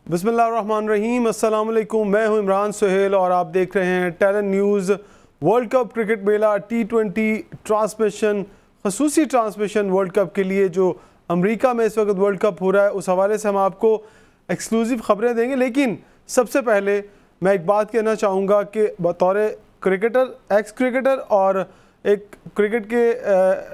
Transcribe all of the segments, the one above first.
बिस्मिल्लाहिर्रहमानिर्रहीम, अस्सलाम वालेकुम। मैं हूं इमरान सुहेल और आप देख रहे हैं talent news. World cup cricket मेला T20 ट्रांसमिशन, खसूसी ट्रांसमिशन वर्ल्ड कप के लिए जो अमेरिका में इस वक्त वर्ल्ड कप हो रहा है, उस हवाले से हम आपको एक्सक्लूसिव ख़बरें देंगे। लेकिन सबसे पहले मैं एक बात कहना चाहूँगा कि बतौर क्रिकेटर, एक्स क्रिकेटर और एक क्रिकेट के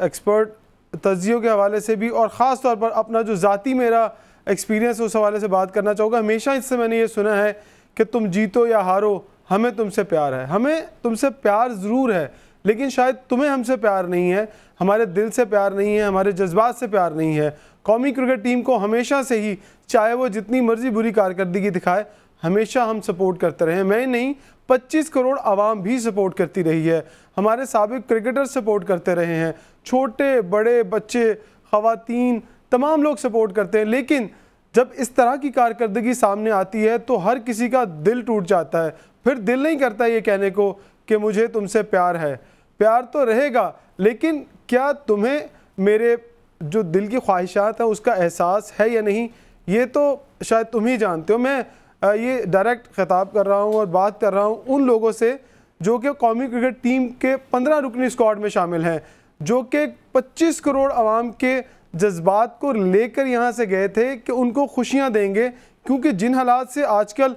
एक्सपर्ट तज्जियों के हवाले से भी, और ख़ास तौर पर अपना जो ज़ाती मेरा एक्सपीरियंस उस हवाले से बात करना चाहूँगा। हमेशा इससे मैंने ये सुना है कि तुम जीतो या हारो, हमें तुमसे प्यार है। हमें तुमसे प्यार ज़रूर है, लेकिन शायद तुम्हें हमसे प्यार नहीं है, हमारे दिल से प्यार नहीं है, हमारे जज्बात से प्यार नहीं है। कौमी क्रिकेट टीम को हमेशा से ही, चाहे वो जितनी मर्जी बुरी कारकर्दगी दिखाए, हमेशा हम सपोर्ट करते रहे। मैं नहीं, 25 करोड़ आवाम भी सपोर्ट करती रही है। हमारे साबिक क्रिकेटर सपोर्ट करते रहे हैं, छोटे बड़े बच्चे, ख़वातीन, तमाम लोग सपोर्ट करते हैं। लेकिन जब इस तरह की कारकर्दगी सामने आती है तो हर किसी का दिल टूट जाता है। फिर दिल नहीं करता ये कहने को कि मुझे तुमसे प्यार है। प्यार तो रहेगा, लेकिन क्या तुम्हें मेरे जो दिल की ख्वाहिशात हैं उसका एहसास है या नहीं, ये तो शायद तुम ही जानते हो। मैं ये डायरेक्ट खिताब कर रहा हूँ और बात कर रहा हूँ उन लोगों से जो कि कौमी क्रिकेट टीम के 15 रुकनी स्क्वाड में शामिल हैं, जो कि 25 करोड़ आवाम के जज्बात को लेकर यहाँ से गए थे कि उनको खुशियाँ देंगे। क्योंकि जिन हालात से आजकल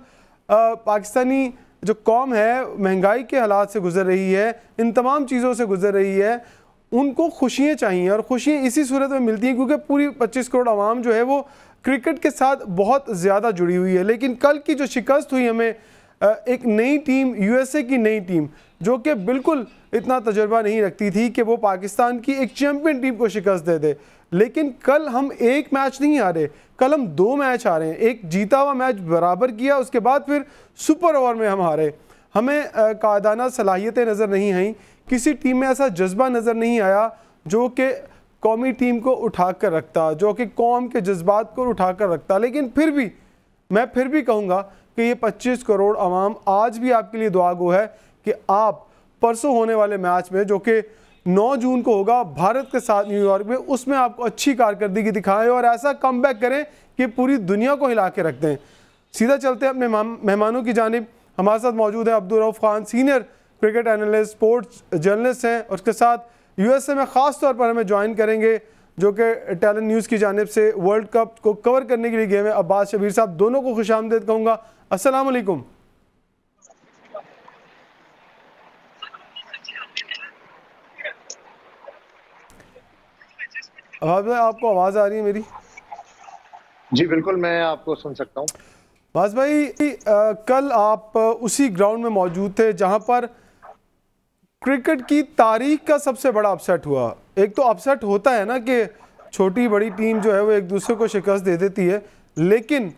पाकिस्तानी जो कौम है महंगाई के हालात से गुजर रही है, इन तमाम चीज़ों से गुजर रही है, उनको खुशियाँ चाहिए। और खुशियाँ इसी सूरत में मिलती हैं क्योंकि पूरी 25 करोड़ आवाम जो है वो क्रिकेट के साथ बहुत ज़्यादा जुड़ी हुई है। लेकिन कल की जो शिकस्त हुई हमें, एक नई टीम, USA की नई टीम, जो कि बिल्कुल इतना तजुर्बा नहीं रखती थी कि वो पाकिस्तान की एक चैम्पियन टीम को शिकस्त दे दे। लेकिन कल हम एक मैच नहीं हारे, कल हम 2 मैच हारे हैं। एक जीता हुआ मैच बराबर किया, उसके बाद फिर सुपर ओवर में हम हारे। हमें कायदाना सलाहियतें नज़र नहीं आईं, किसी टीम में ऐसा जज्बा नज़र नहीं आया जो कि कौमी टीम को उठा कर रखता, जो कि कौम के जज्बात को उठा कर रखता। लेकिन फिर भी मैं फिर भी कहूँगा कि ये 25 करोड़ आवाम आज भी आपके लिए दुआ गो है कि आप परसों होने वाले मैच में, जो कि 9 जून को होगा भारत के साथ न्यूयॉर्क में, उसमें आपको अच्छी कारकर्दगी दिखाएं और ऐसा कमबैक करें कि पूरी दुनिया को हिला के रख दें। सीधा चलते हैं अपने मेहमानों की जानिब। हमारे साथ मौजूद है Abdul Rauf Khan, senior cricket analyst, sports journalist हैं। और उसके साथ USA में ख़ास तौर पर हमें ज्वाइन करेंगे, जो कि टैलेंट न्यूज़ की जानिब से वर्ल्ड कप को कवर करने के लिए गए हैं, अब्बास शबीर साहब। दोनों को खुशामदीद कहूँगा। अस्सलाम वालेकुम। आपको आवाज़ आ रही है मेरी? जी बिल्कुल, मैं आपको सुन सकता हूँ। बास भाई, कल आप उसी ग्राउंड में मौजूद थे जहां पर क्रिकेट की तारीख का सबसे बड़ा अपसेट हुआ। एक तो अपसेट होता है ना कि छोटी बड़ी टीम जो है वो एक दूसरे को शिकस्त दे देती है, लेकिन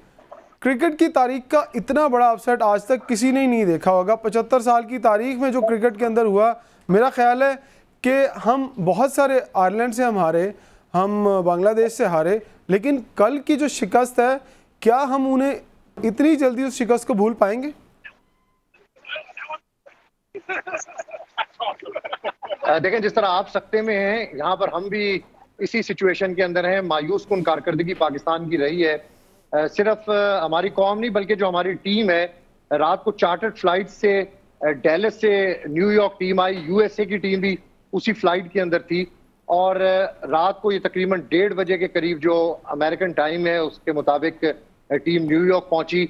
क्रिकेट की तारीख का इतना बड़ा अपसेट आज तक किसी ने नहीं देखा होगा। 75 साल की तारीख में जो क्रिकेट के अंदर हुआ, मेरा ख्याल है कि हम बहुत सारे, आयरलैंड से हम हारे, हम बांग्लादेश से हारे, लेकिन कल की जो शिकस्त है, क्या हम उन्हें इतनी जल्दी उस शिकस्त को भूल पाएंगे? देखें, जिस तरह आप सकते में हैं, यहाँ पर हम भी इसी सिचुएशन के अंदर हैं। मायूस कुन कारकर्दगी पाकिस्तान की रही है। सिर्फ हमारी कौम नहीं, बल्कि जो हमारी टीम है, रात को चार्टर्ड फ्लाइट से डैलस से न्यूयॉर्क टीम आई, USA की टीम भी उसी फ्लाइट के अंदर थी। और रात को ये तकरीबन 1:30 बजे के करीब, जो अमेरिकन टाइम है उसके मुताबिक, टीम न्यूयॉर्क पहुंची।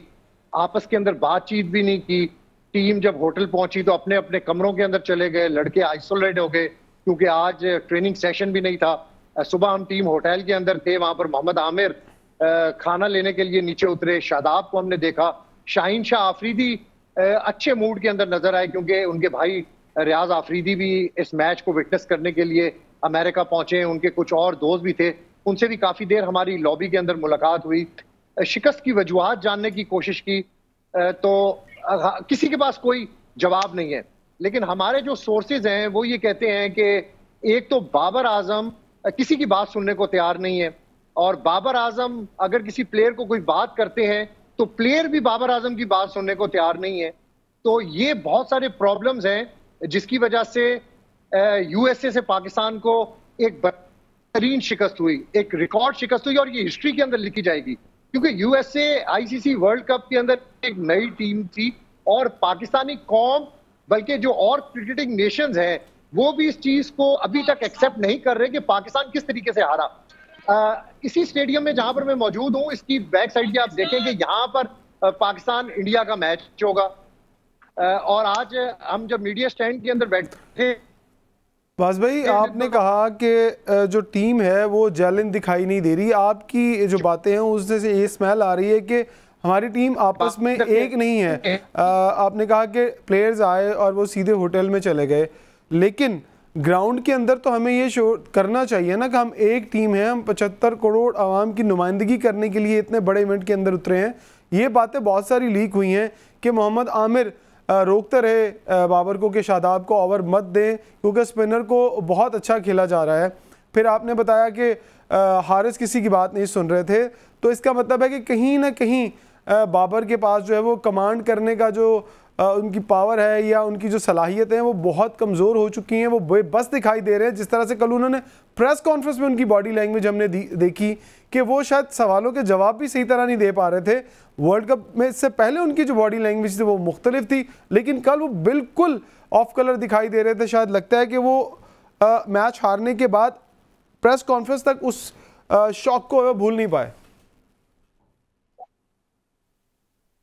आपस के अंदर बातचीत भी नहीं की। टीम जब होटल पहुंची तो अपने अपने कमरों के अंदर चले गए। लड़के आइसोलेट हो गए क्योंकि आज ट्रेनिंग सेशन भी नहीं था। सुबह हम टीम होटल के अंदर थे, वहां पर मोहम्मद आमिर खाना लेने के लिए नीचे उतरे। शादाब को हमने देखा। शाहीन शाह आफरीदी अच्छे मूड के अंदर नजर आए क्योंकि उनके भाई रियाज आफरीदी भी इस मैच को विटनेस करने के लिए अमेरिका पहुंचे। उनके कुछ और दोस्त भी थे, उनसे भी काफी देर हमारी लॉबी के अंदर मुलाकात हुई। शिकस्त की वजूहात जानने की कोशिश की तो किसी के पास कोई जवाब नहीं है। लेकिन हमारे जो सोर्सेज हैं वो ये कहते हैं कि एक तो बाबर आजम किसी की बात सुनने को तैयार नहीं है, और बाबर आजम अगर किसी प्लेयर को कोई बात करते हैं तो प्लेयर भी बाबर आजम की बात सुनने को तैयार नहीं है। तो ये बहुत सारे प्रॉब्लम्स हैं जिसकी वजह से USA से पाकिस्तान को एक बेहतरीन शिकस्त हुई, एक रिकॉर्ड शिकस्त हुई, और ये हिस्ट्री के अंदर लिखी जाएगी क्योंकि यूएसए आईसीसी वर्ल्ड कप के अंदर एक नई टीम थी और पाकिस्तानी कौम बल्कि जो और क्रिकेटिंग नेशंस हैं वो भी इस चीज को अभी तक एक्सेप्ट नहीं कर रहे कि पाकिस्तान किस तरीके से हारा। इसी स्टेडियम में जहां पर मैं मौजूद हूं, इसकी बैक साइड की आप देखें कि यहाँ पर पाकिस्तान इंडिया का मैच होगा। और आज हम जब मीडिया स्टैंड के अंदर बैठे, बास भाई आपने कहा कि जो टीम है वो जेलिन दिखाई नहीं दे रही, आपकी जो बातें हैं उससे से ये स्मेल आ रही है कि हमारी टीम आपस में एक नहीं है। आपने कहा कि प्लेयर्स आए और वो सीधे होटल में चले गए, लेकिन ग्राउंड के अंदर तो हमें ये शो करना चाहिए ना कि हम एक टीम है, हम 75 करोड़ आवाम की नुमाइंदगी करने के लिए इतने बड़े इवेंट के अंदर उतरे हैं। ये बातें बहुत सारी लीक हुई हैं कि मोहम्मद आमिर रोकते रहे बाबर को कि शादाब को ओवर मत दें क्योंकि स्पिनर को बहुत अच्छा खेला जा रहा है। फिर आपने बताया कि हारिस किसी की बात नहीं सुन रहे थे, तो इसका मतलब है कि कहीं ना कहीं बाबर के पास जो है वो कमांड करने का जो उनकी पावर है या उनकी जो सलाहियत है वो बहुत कमज़ोर हो चुकी हैं, वो बेबस दिखाई दे रहे हैं। जिस तरह से कल उन्होंने प्रेस कॉन्फ्रेंस में उनकी बॉडी लैंग्वेज हमने देखी कि वो शायद सवालों के जवाब भी सही तरह नहीं दे पा रहे थे। वर्ल्ड कप में इससे पहले उनकी जो बॉडी लैंग्वेज थी वो मुख्तलिफ थी, लेकिन कल वो बिल्कुल ऑफ कलर दिखाई दे रहे थे। शायद लगता है कि वो मैच हारने के बाद प्रेस कॉन्फ्रेंस तक उस शॉक को भूल नहीं पाए।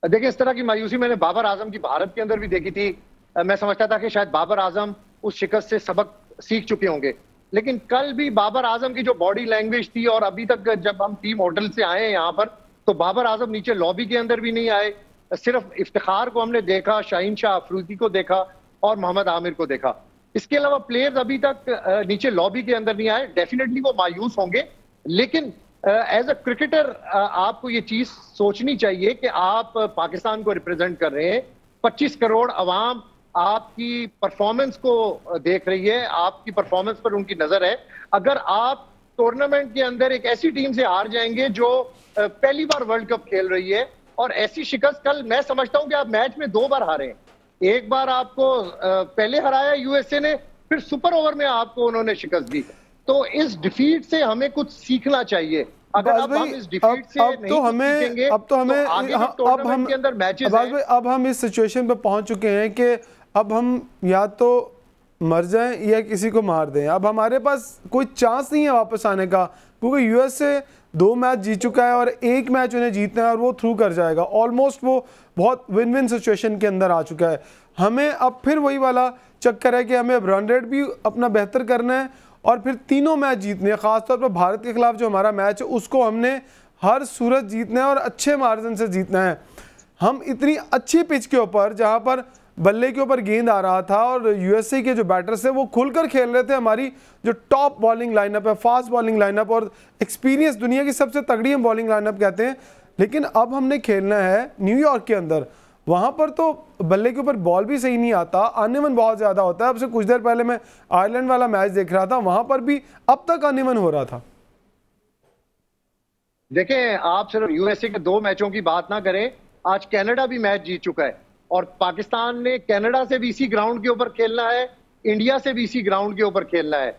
देखिए, इस तरह की मायूसी मैंने बाबर आजम की भारत के अंदर भी देखी थी। मैं समझता था कि शायद बाबर आजम उस शिकस्त से सबक सीख चुके होंगे, लेकिन कल भी बाबर आजम की जो बॉडी लैंग्वेज थी, और अभी तक जब हम टीम होटल से आए यहाँ पर तो बाबर आजम नीचे लॉबी के अंदर भी नहीं आए। सिर्फ इफ्तिखार को हमने देखा, शाहीन शाह अफरीदी को देखा और मोहम्मद आमिर को देखा। इसके अलावा प्लेयर्स अभी तक नीचे लॉबी के अंदर नहीं आए। डेफिनेटली वो मायूस होंगे, लेकिन एज अ क्रिकेटर आपको ये चीज सोचनी चाहिए कि आप पाकिस्तान को रिप्रेजेंट कर रहे हैं। 25 करोड़ अवाम आपकी परफॉर्मेंस को देख रही है, आपकी परफॉर्मेंस पर उनकी नजर है। अगर आप टूर्नामेंट के अंदर एक ऐसी टीम से हार जाएंगे जो पहली बार वर्ल्ड कप खेल रही है, और ऐसी शिकस्त कल मैं समझता हूं कि आप मैच में 2 बार हारे हैं। एक बार आपको पहले हराया यूएसए ने, फिर सुपर ओवर में आपको उन्होंने शिकस्त दी। तो इस डिफीट से हमें कुछ सीखना चाहिए। अगर अब हम इस डिफीट से नहीं सीखेंगे तो आगे जो टूर्नामेंट के अंदर मैचेस हैं, अब हम इस सिचुएशन पे पहुंच चुके हैं कि अब हम या तो मर जाएं या किसी को मार दें। अब हमारे पास कोई चांस नहीं है वापस आने का, क्योंकि यूएसए 2 मैच जीत चुका है और 1 मैच उन्हें जीतना है और वो थ्रू कर जाएगा। ऑलमोस्ट वो बहुत विन विन सिचुएशन के अंदर आ चुका है। हमें अब फिर वही वाला चक्कर है कि हमें अब रन रेट भी अपना बेहतर करना है और फिर 3 मैच जीतने हैं। खासतौर पर भारत के खिलाफ जो हमारा मैच है उसको हमने हर सूरत जीतना है और अच्छे मार्जिन से जीतना है। हम इतनी अच्छी पिच के ऊपर जहां पर बल्ले के ऊपर गेंद आ रहा था और यूएसए के जो बैटर्स थे वो खुलकर खेल रहे थे। हमारी जो टॉप बॉलिंग लाइनअप है, फास्ट बॉलिंग लाइनअप और एक्सपीरियंस, दुनिया की सबसे तगड़ी हम बॉलिंग लाइनअप कहते हैं। लेकिन अब हमने खेलना है न्यूयॉर्क के अंदर, वहां पर तो बल्ले के ऊपर बॉल भी सही नहीं आता, अनइवन बहुत ज्यादा होता है। अब से कुछ देर पहले मैं आयरलैंड वाला मैच देख रहा था, वहां पर भी अब तक अनइवन हो रहा था। देखें, आप सिर्फ यूएसए के 2 मैचों की बात ना करें, आज कनाडा भी मैच जीत चुका है और पाकिस्तान ने कनाडा से भी इसी ग्राउंड के ऊपर खेलना है, इंडिया से भी इसी ग्राउंड के ऊपर खेलना है।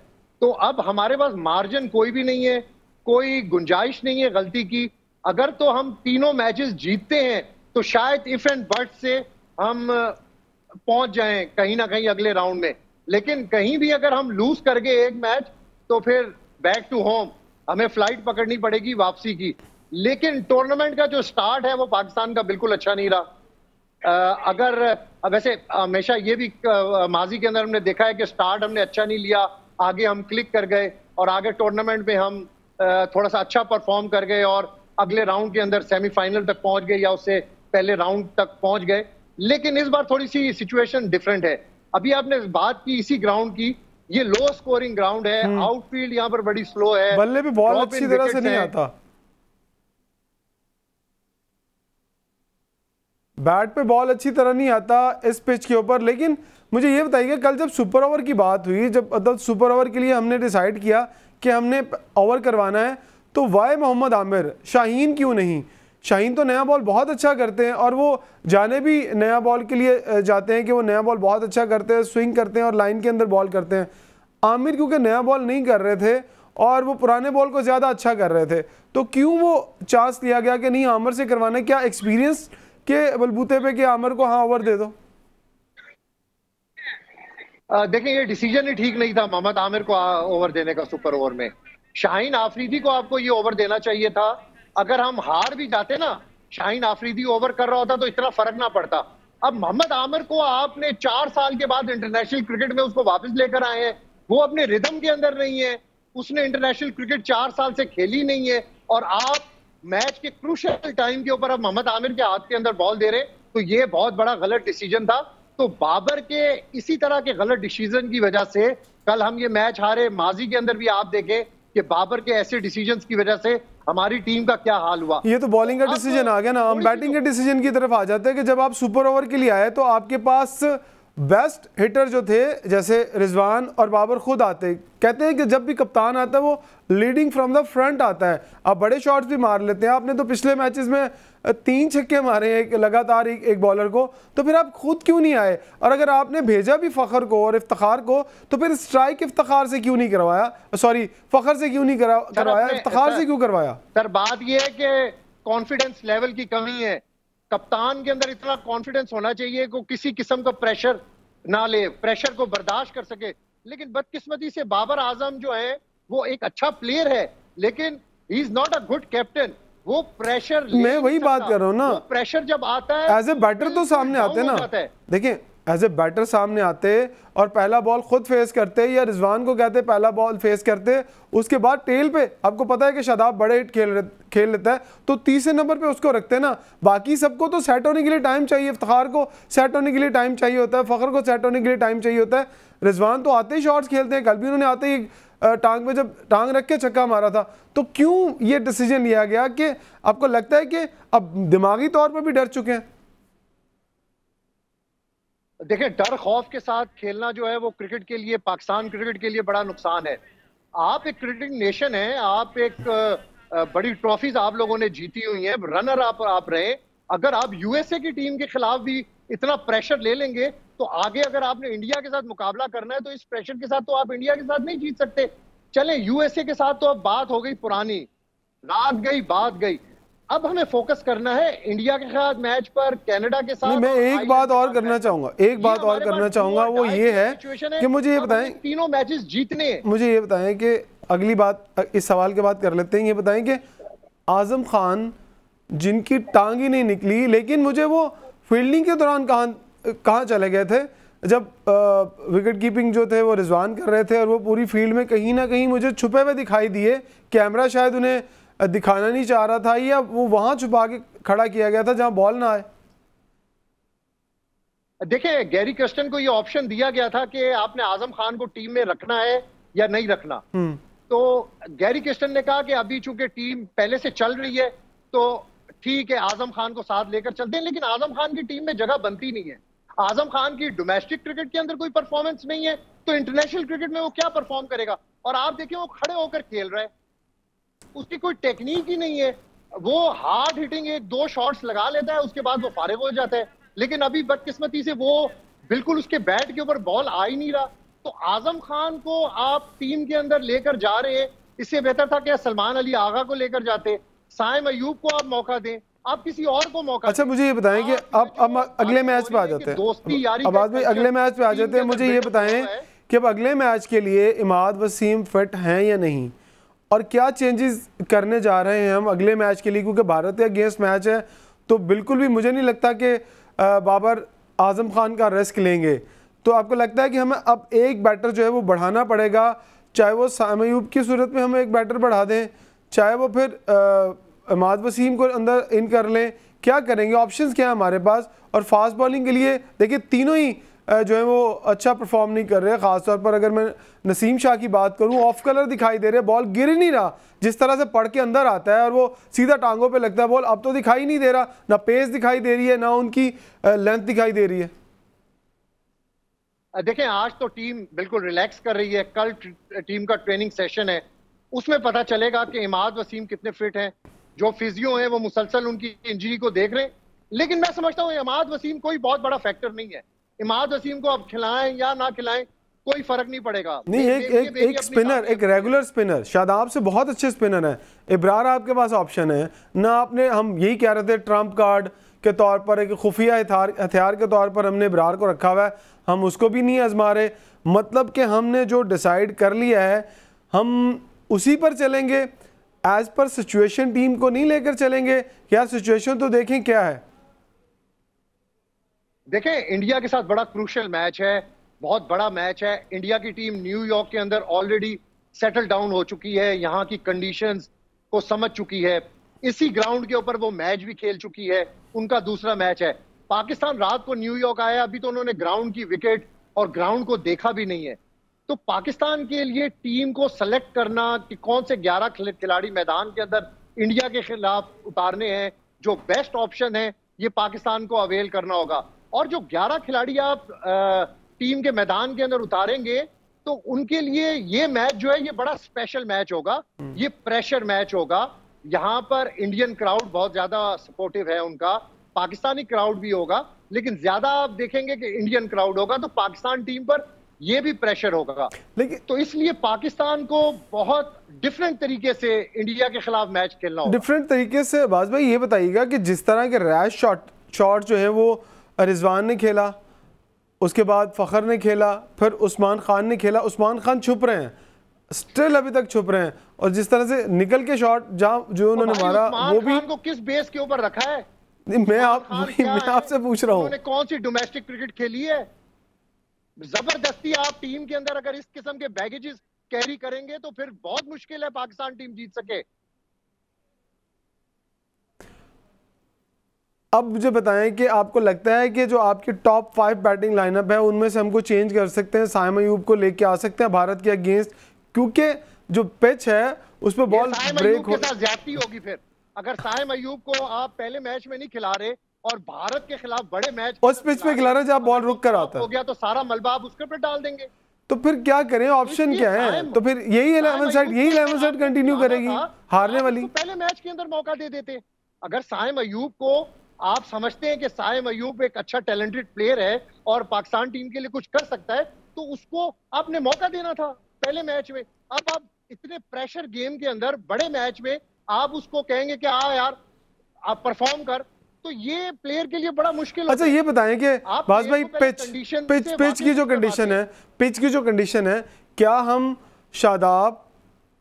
तो अब हमारे पास मार्जिन कोई भी नहीं है, कोई गुंजाइश नहीं है गलती की। अगर तो हम 3 मैचेस जीतते हैं तो शायद इफ एंड बट से हम पहुंच जाएं कहीं ना कहीं अगले राउंड में, लेकिन कहीं भी अगर हम लूज कर गए 1 मैच तो फिर बैक टू होम हमें फ्लाइट पकड़नी पड़ेगी वापसी की। लेकिन टूर्नामेंट का जो स्टार्ट है वो पाकिस्तान का बिल्कुल अच्छा नहीं रहा। अगर वैसे हमेशा ये भी माजी के अंदर हमने देखा है कि स्टार्ट हमने अच्छा नहीं लिया, आगे हम क्लिक कर गए और आगे टूर्नामेंट में हम थोड़ा सा अच्छा परफॉर्म कर गए और अगले राउंड के अंदर सेमीफाइनल तक पहुंच गए या उससे पहले राउंड तक पहुंच गए। लेकिन इस बार थोड़ी सी सिचुएशन डिफरेंट है। अभी आपने बात की इसी ग्राउंड की, ये लो स्कोरिंग ग्राउंड है, आउटफील्ड यहाँ पर बड़ी स्लो है, बल्ले भी बॉल अच्छी तरह से नहीं आता, बैट पे बॉल अच्छी तरह नहीं आता इस पिच के ऊपर। लेकिन मुझे ये बताइए, कल जब सुपर ओवर की बात हुई, जब मतलब सुपर ओवर के लिए हमने डिसाइड किया कि हमने ओवर करवाना है, तो वाई मोहम्मद आमिर, शाहीन क्यों नहीं? शाहीन तो नया बॉल बहुत अच्छा करते हैं और वो जाने भी नया बॉल के लिए जाते हैं कि वो नया बॉल बहुत अच्छा करते हैं, स्विंग करते हैं और लाइन के अंदर बॉल करते हैं। आमिर क्योंकि नया बॉल नहीं कर रहे थे और वो पुराने बॉल को ज़्यादा अच्छा कर रहे थे, तो क्यों वो चांस लिया गया कि नहीं आमिर से करवाना? क्या एक्सपीरियंस के बलबूते पे कि आमिर को हाँ ओवर दे दो? देखिए, ये डिसीजन ही ठीक नहीं था मोहम्मद आमिर को ओवर देने का सुपर ओवर में। शाहीन आफरीदी को आपको ये ओवर देना चाहिए था। अगर हम हार भी जाते ना, शाहीन आफरीदी ओवर कर रहा होता तो इतना फर्क ना पड़ता। अब मोहम्मद आमिर को आपने 4 साल के बाद इंटरनेशनल क्रिकेट में उसको वापस लेकर आए हैं, वो अपने रिदम के अंदर नहीं है, उसने इंटरनेशनल क्रिकेट 4 साल से खेली नहीं है, और आप मैच के क्रूशियल टाइम के ऊपर अब मोहम्मद आमिर के हाथ के अंदर बॉल दे रहे, तो ये बहुत बड़ा गलत डिसीजन था। तो बाबर के इसी तरह के गलत डिसीजन की वजह से कल हम ये मैच हारे। माजी के अंदर भी आप देखें कि बाबर के ऐसे डिसीजंस की वजह से हमारी टीम का क्या हाल हुआ। ये तो बॉलिंग का डिसीजन आ गया ना, हम बैटिंग के डिसीजन की तरफ आ जाते हैं कि जब आप सुपर ओवर के लिए आए तो आपके पास बेस्ट हिटर जो थे जैसे रिजवान और बाबर खुद आते, कहते हैं कि जब भी कप्तान आता है वो लीडिंग फ्रॉम द फ्रंट आता है। आप बड़े शॉट्स भी मार लेते हैं, आपने तो पिछले मैचेस में 3 छक्के मारे एक लगातार एक बॉलर को, तो फिर आप खुद क्यों नहीं आए? और अगर आपने भेजा भी फखर को और इफ्तिखार को तो फिर स्ट्राइक इफ्तिखार से क्यों नहीं करवाया, सॉरी फखर से क्यों नहीं करवाया, इफ्तिखार से क्यों करवाया? सर बात यह है कि कॉन्फिडेंस लेवल की कमी है। कप्तान के अंदर इतना कॉन्फिडेंस होना चाहिए कि किसी किस्म का प्रेशर ना ले, प्रेशर को बर्दाश्त कर सके। लेकिन बदकिस्मती से बाबर आजम जो है वो एक अच्छा प्लेयर है, लेकिन he is not a good captain. वो प्रेशर, मैं वही बात कर रहा हूँ ना, प्रेशर जब आता है एज ए बैटर तो सामने आते ना, देखिए एज ए बैटर सामने आते और पहला बॉल खुद फेस करते, या रिजवान को कहते पहला बॉल फेस करते, उसके बाद टेल पे आपको पता है कि शादाब बड़े हिट खेल लेता है तो तीसरे नंबर पे उसको रखते हैं ना। बाकी सबको तो सेट होने के लिए टाइम चाहिए, इफ्तिखार को सेट होने के लिए टाइम चाहिए होता है, फखर को सेट होने के लिए टाइम चाहिए होता है। रिजवान तो आते ही शॉट्स खेलते हैं, कल भी उन्होंने आते ही टांग पे जब टांग रख के छक्का मारा था। तो क्यों ये डिसीजन लिया गया कि आपको लगता है कि अब दिमागी तौर पर भी डर चुके हैं? देखिए, डर खौफ के साथ खेलना जो है वो क्रिकेट के लिए, पाकिस्तान क्रिकेट के लिए बड़ा नुकसान है। आप एक क्रिकेट नेशन है, आप एक बड़ी ट्रॉफीज आप लोगों ने जीती हुई हैं, रनर आप रहे। अगर आप यूएसए की टीम के खिलाफ भी इतना प्रेशर ले लेंगे तो आगे अगर आपने इंडिया के साथ मुकाबला करना है तो इस प्रेशर के साथ तो आप इंडिया के साथ नहीं जीत सकते। चले यूएसए के साथ तो अब बात हो गई पुरानी, रात गई बात गई। अब हमें फोकस करना है इंडिया के साथ मैच पर, कनाडा के साथ। मैं एक बात और करना चाहूंगा, एक बात और करना चाहूंगा, वो ये है कि मुझे ये बताएं, तीनों मैचेस जीतने हैं। मुझे ये बताएं कि अगली बात इस सवाल के बाद कर लेते हैं। ये बताएं कि आजम खान जिनकी टांग ही नहीं निकली, लेकिन मुझे वो फील्डिंग के दौरान कहाँ चले गए थे जब विकेट कीपिंग जो थे वो रिजवान कर रहे थे और वो पूरी फील्ड में कहीं ना कहीं मुझे छुपे हुए दिखाई दिए। कैमरा शायद उन्हें दिखाना नहीं चाह रहा था, या वो वहां छुपा के खड़ा किया गया था जहां बॉल ना आए। देखिए, गैरी क्रिस्टन को ये ऑप्शन दिया गया था कि आपने आजम खान को टीम में रखना है या नहीं रखना। तो गैरी क्रिस्टन ने कहा कि अभी चूंकि टीम पहले से चल रही है तो ठीक है, आजम खान को साथ लेकर चलते हैं। लेकिन आजम खान की टीम में जगह बनती नहीं है। आजम खान की डोमेस्टिक क्रिकेट के अंदर कोई परफॉर्मेंस नहीं है तो इंटरनेशनल क्रिकेट में वो क्या परफॉर्म करेगा? और आप देखिए, वो खड़े होकर खेल रहा है, उसकी कोई टेक्निक ही नहीं है। वो हार्ड हिटिंग 1-2 शॉट्स लगा लेता है, उसके बाद वो फारिग हो जाता है। लेकिन अभी बदकिस्मती से वो बिल्कुल उसके बैट के ऊपर बॉल आ ही नहीं रहा। तो आजम खान को आप टीम के अंदर लेकर जा रहे हैं, इससे बेहतर था कि सलमान अली आगा को लेकर जाते, साइम अयूब को आप मौका दें, आप किसी और को मौका। अच्छा, मुझे ये बताएं कि अब अगले मैच पे आ जाते हैं, अब आज भी अगले मैच पे आ जाते हैं। मुझे ये बताएं कि अब अगले मैच के लिए इमाद वसीम फिट हैं या नहीं, और क्या चेंजेस करने जा रहे हैं हम अगले मैच के लिए, क्योंकि भारत के अगेंस्ट मैच है। तो बिल्कुल भी मुझे नहीं लगता कि बाबर आजम खान का रिस्क लेंगे। तो आपको लगता है कि हमें अब एक बैटर जो है वो बढ़ाना पड़ेगा, चाहे वो साइम अयूब की सूरत में हम एक बैटर बढ़ा दें, चाहे वो फिर इमाद वसीम को अंदर इन कर लें, क्या करेंगे? ऑप्शंस क्या है हमारे पास? और फास्ट बॉलिंग के लिए देखिए तीनों ही जो है वो अच्छा परफॉर्म नहीं कर रहे। खासतौर पर अगर मैं नसीम शाह की बात करूं, ऑफ कलर दिखाई दे रहे, बॉल गिर ही नहीं रहा, जिस तरह से पड़ के अंदर आता है और वो सीधा टांगों पे लगता है बॉल, अब तो दिखाई नहीं दे रहा, ना पेस दिखाई दे रही है ना उनकी लेंथ दिखाई दे रही है। देखें, आज तो टीम बिल्कुल रिलैक्स कर रही है। कल टीम का ट्रेनिंग सेशन है, उसमें पता चलेगा कि इमाद वसीम कितने फिट हैं। जो फिजियो हैं वो मुसलसल उनकी इंजरी को देख रहे हैं। लेकिन मैं समझता हूँ इमाद वसीम कोई बहुत बड़ा फैक्टर नहीं है। इमाद वसीम को अब खिलाएं या ना खिलाएं कोई फर्क नहीं पड़ेगा। नहीं, एक स्पिनर, एक रेगुलर स्पिनर, शादाब से बहुत अच्छे स्पिनर हैं, इब्रार आपके पास ऑप्शन है ना। आपने, हम यही कह रहे थे ट्रम्प कार्ड के तौर पर, एक खुफिया हथियार के तौर पर हमने इब्रार को रखा हुआ है, हम उसको भी नहीं आजमा रहे। मतलब कि हमने जो डिसाइड कर लिया है हम उसी पर चलेंगे, एज पर सिचुएशन टीम को नहीं लेकर चलेंगे। क्या सिचुएशन तो देखें क्या है। देखें, इंडिया के साथ बड़ा क्रूशियल मैच है, बहुत बड़ा मैच है। इंडिया की टीम न्यूयॉर्क के अंदर ऑलरेडी सेटल डाउन हो चुकी है, यहाँ की कंडीशंस को समझ चुकी है, इसी ग्राउंड के ऊपर वो मैच भी खेल चुकी है। उनका दूसरा मैच है। पाकिस्तान रात को न्यूयॉर्क आया, अभी तो उन्होंने ग्राउंड की विकेट और ग्राउंड को देखा भी नहीं है। तो पाकिस्तान के लिए टीम को सेलेक्ट करना कि कौन से 11 खिलाड़ी मैदान के अंदर इंडिया के खिलाफ उतारने हैं, जो बेस्ट ऑप्शन है, ये पाकिस्तान को अवेल करना होगा। और जो 11 खिलाड़ी आप टीम के मैदान के अंदर उतारेंगे तो उनके लिए ये मैच जो है ये बड़ा स्पेशल मैच होगा, ये प्रेशर मैच होगा। यहाँ पर इंडियन क्राउड बहुत ज्यादा सपोर्टिव है उनका, पाकिस्तानी क्राउड भी होगा, लेकिन ज्यादा आप देखेंगे कि इंडियन क्राउड होगा, तो पाकिस्तान टीम पर ये भी प्रेशर होगा। लेकिन तो इसलिए पाकिस्तान को बहुत डिफरेंट तरीके से इंडिया के खिलाफ मैच खेलना होगा। डिफरेंट तरीके से अब्बास भाई ये बताइएगा कि जिस तरह के रैश शॉट जो है वो रिजवान ने खेला, उसके बाद फ़खर ने खेला, फिर उस्मान खान ने खेला। उस्मान खान छुप रहे हैं, स्टिल अभी तक छुप रहे हैं। और जिस तरह से निकल के शॉट जहां जो उन्होंने मारा, वो भी को किस बेस के ऊपर रखा है? मैं आपसे पूछ रहा हूँ, उन्होंने कौन सी डोमेस्टिक क्रिकेट खेली है? जबरदस्ती आप टीम के अंदर अगर इस किस्म के बैगेजेस कैरी करेंगे तो फिर बहुत मुश्किल है पाकिस्तान टीम जीत सके। अब मुझे बताएं कि आपको लगता है कि जो आपकी टॉप 5 बैटिंग लाइनअप है उनमें से हमको चेंज कर सकते हैं, साइम अयूब को लेके आ सकते हैं भारत के अगेंस्ट, क्योंकि जो पिच है उस पर बॉल ब्रेक हो ज्यादती होगी। फिर अगर साइम अयूब को आप पहले मैच में नहीं खिला रहे और भारत के खिलाफ बड़े मैच उस पिच पे खिला रहे जब बॉल रुक कर आता हो गया तो सारा मलबा आप उसके ऊपर डाल देंगे। तो फिर क्या करें, ऑप्शन क्या है? तो फिर यही 11 सेट कंटिन्यू करेगी हारने वाली। पहले मैच के अंदर मौका दे देते। अगर साइम अयूब को आप समझते हैं कि साइम अयूब एक अच्छा टैलेंटेड प्लेयर है और पाकिस्तान टीम के लिए कुछ कर सकता है, तो उसको आपने मौका देना था पहले मैच में। अब आप इतने प्रेशर गेम के अंदर बड़े मैच में आप उसको कहेंगे कि हाँ यार आप परफॉर्म कर, तो ये प्लेयर के लिए बड़ा मुश्किल। अच्छा ये बताएं कि बास भाई पिच की जो कंडीशन है, पिच की जो कंडीशन है, क्या हम शादाब,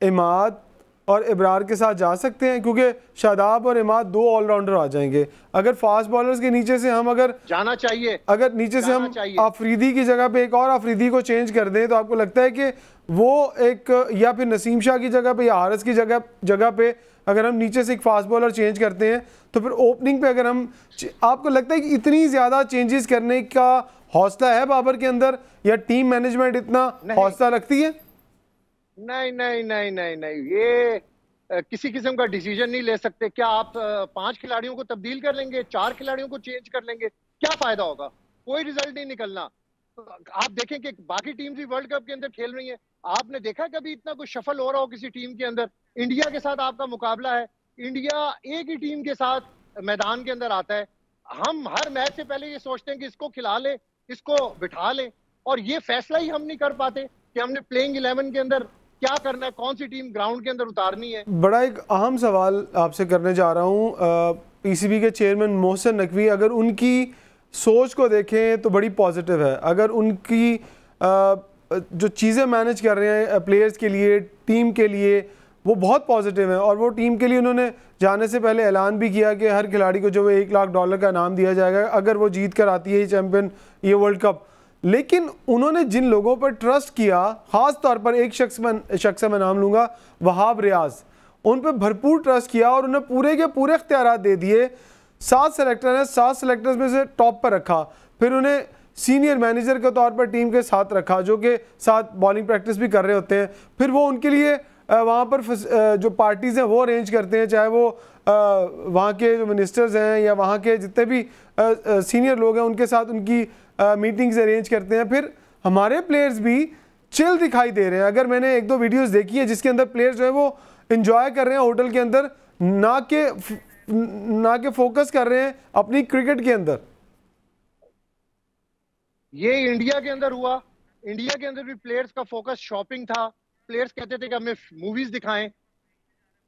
इमाद और इब्रार के साथ जा सकते हैं? क्योंकि शादाब और इमाद 2 ऑलराउंडर आ जाएंगे। अगर फास्ट बॉलर्स के नीचे से हम अगर जाना चाहिए, अगर नीचे से हम आफरीदी की जगह पे एक और आफरीदी को चेंज कर दें, तो आपको लगता है कि वो एक, या फिर नसीम शाह की जगह पे या हारिस की जगह पे अगर हम नीचे से एक फास्ट बॉलर चेंज करते हैं तो फिर ओपनिंग पे अगर हम, आपको लगता है कि इतनी ज्यादा चेंजेस करने का हौसला है बाबर के अंदर, या टीम मैनेजमेंट इतना हौसला रखती है? नहीं नहीं नहीं नहीं नहीं, ये किसी किस्म का डिसीजन नहीं ले सकते। क्या आप 5 खिलाड़ियों को तब्दील कर लेंगे, 4 खिलाड़ियों को चेंज कर लेंगे, क्या फायदा होगा? कोई रिजल्ट नहीं निकलना। आप देखें कि बाकी टीम भी वर्ल्ड कप के अंदर खेल रही हैं, आपने देखा कभी इतना कुछ शफल हो रहा हो किसी टीम के अंदर? इंडिया के साथ आपका मुकाबला है, इंडिया एक ही टीम के साथ मैदान के अंदर आता है। हम हर मैच से पहले ये सोचते हैं कि इसको खिला ले, इसको बिठा ले, और ये फैसला ही हम नहीं कर पाते कि हमने प्लेइंग 11 के अंदर क्या करना है, कौन सी टीम ग्राउंड के अंदर उतारनी है। बड़ा एक अहम सवाल आपसे करने जा रहा हूँ। पीसीबी के चेयरमैन मोहसिन नकवी, अगर उनकी सोच को देखें तो बड़ी पॉजिटिव है। अगर उनकी जो चीज़ें मैनेज कर रहे हैं प्लेयर्स के लिए, टीम के लिए, वो बहुत पॉजिटिव है। और वो टीम के लिए उन्होंने जाने से पहले ऐलान भी किया कि हर खिलाड़ी को जो है $1 लाख का इनाम दिया जाएगा अगर वो जीत कर आती है ये चैम्पियन, ये वर्ल्ड कप। लेकिन उन्होंने जिन लोगों पर ट्रस्ट किया, ख़ास तौर पर एक शख्स मैं नाम लूँगा, वहाब रियाज, उन पर भरपूर ट्रस्ट किया और उन्हें पूरे के पूरे इख्तियारात दे दिए। 7 सेलेक्टर हैं, 7 सेलेक्टर्स में से टॉप पर रखा, फिर उन्हें सीनियर मैनेजर के तौर पर टीम के साथ रखा, जो कि साथ बॉलिंग प्रैक्टिस भी कर रहे होते हैं। फिर वो उनके लिए वहाँ पर जो पार्टीज़ हैं वो अरेंज करते हैं, चाहे वो वहाँ के जो मिनिस्टर्स हैं या वहाँ के जितने भी सीनियर लोग हैं उनके साथ उनकी मीटिंग्स अरेंज करते हैं। फिर हमारे प्लेयर्स भी चिल दिखाई दे रहे हैं। अगर मैंने 1-2 वीडियोस देखी है जिसके अंदर प्लेयर्स जो है वो इंजॉय कर रहे हैं होटल के अंदर, ना के फोकस कर रहे हैं अपनी क्रिकेट के अंदर। ये इंडिया के अंदर हुआ, इंडिया के अंदर भी प्लेयर्स का फोकस शॉपिंग था, प्लेयर्स कहते थे कि हमें मूवीज दिखाएं।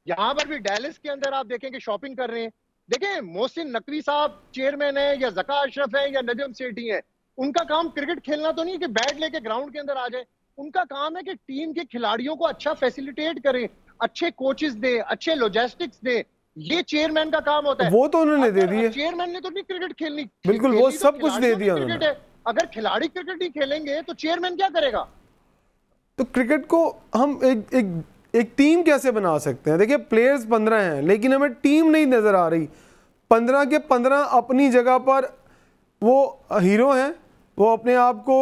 यहां पर भी डैलिस के अंदर आप देखें कि शॉपिंग कर रहे हैं। देखें, मोहसिन नकवी साहब चेयरमैन है या ज़का अशरफ है या नजम सेठी है, उनका काम क्रिकेट खेलना तो नहीं है कि बैट लेके ग्राउंड के अंदर आ जाए। उनका काम है कि टीम के खिलाड़ियों को अच्छा फैसिलिटेट करें, अच्छे कोचेस दे, अच्छे लॉजिस्टिक्स दे। ये चेयरमैन का काम होता है। वो तो उन्होंने दे दिए, चेयरमैन ने तो नहीं क्रिकेट खेलनी, बिल्कुल वो सब कुछ दे दिया क्रिकेट है। अगर खिलाड़ी क्रिकेट नहीं खेलेंगे तो चेयरमैन क्या करेगा? तो क्रिकेट को हम एक टीम कैसे बना सकते हैं? देखिए प्लेयर्स 15 हैं लेकिन हमें टीम नहीं नजर आ रही। 15 के 15 अपनी जगह पर वो हीरो हैं, वो अपने आप को